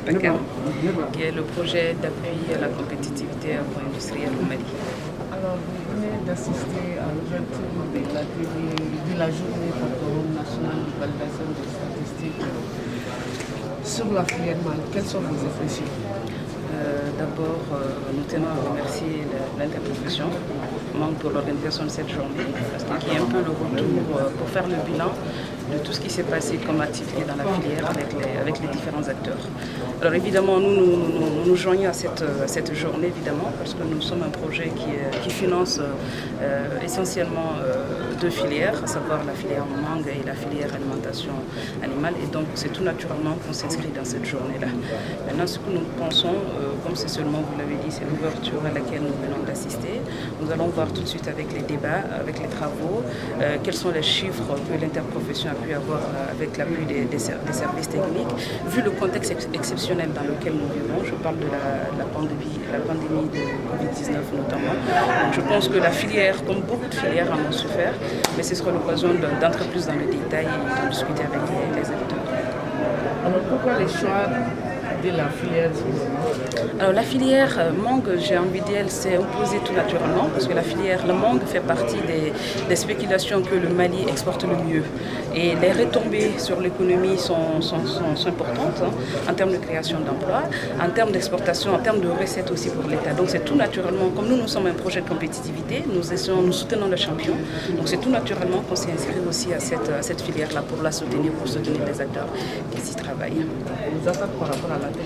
Dakar, qui est le projet d'appui à la compétitivité agro-industrielle au Mali. Alors, vous venez d'assister à l'ouverture de la journée patronale nationale de validation des statistiques sur la filière malt. Quelles sont vos impressions? D'abord, nous tenons à remercier l'interprofession pour l'organisation de cette journée, parce qu'il y a un peu le retour pour faire le bilan de tout ce qui s'est passé comme activité dans la filière avec les différents acteurs. Alors évidemment, nous joignons à cette journée, évidemment, parce que nous sommes un projet qui finance essentiellement deux filières, à savoir la filière mangue et la filière alimentation animale. Et donc, c'est tout naturellement qu'on s'inscrit dans cette journée-là. Maintenant, ce que nous pensons, comme c'est seulement, vous l'avez dit, c'est l'ouverture à laquelle nous venons d'assister. Nous allons voir tout de suite avec les débats, avec les travaux, quels sont les chiffres que l'interprofession a pu avoir avec l'appui des services techniques. Vu le contexte exceptionnel dans lequel nous vivons, je parle de la pandémie de Covid-19 notamment. Donc, je pense que la filière, comme beaucoup de filières, en ont souffert, mais ce sera l'occasion d'entrer plus dans le détail et de discuter avec les acteurs. Alors pourquoi les choix de la filière? Alors la filière mangue, j'ai envie de dire, elle s'est opposée tout naturellement parce que la filière, le mangue fait partie des spéculations que le Mali exporte le mieux. Et les retombées sur l'économie sont importantes en termes de création d'emplois, en termes d'exportation, en termes de recettes aussi pour l'État. Donc c'est tout naturellement, comme nous sommes un projet de compétitivité, nous soutenons le champion. Donc c'est tout naturellement qu'on s'est inscrit aussi à cette filière-là pour la soutenir, pour soutenir les acteurs qui y travaillent. Vous attendez par rapport à la télé?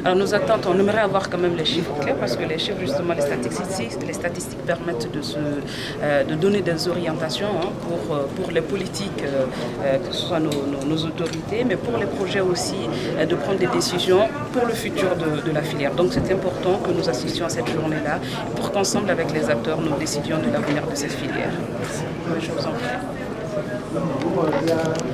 Alors nos attentes, on aimerait avoir quand même les chiffres clairs parce que les chiffres, justement, les statistiques permettent de donner des orientations pour les politiques, que ce soit nos autorités, mais pour les projets aussi, de prendre des décisions pour le futur de la filière. Donc c'est important que nous assistions à cette journée-là pour qu'ensemble avec les acteurs, nous décidions de l'avenir de cette filière. Je vous en prie.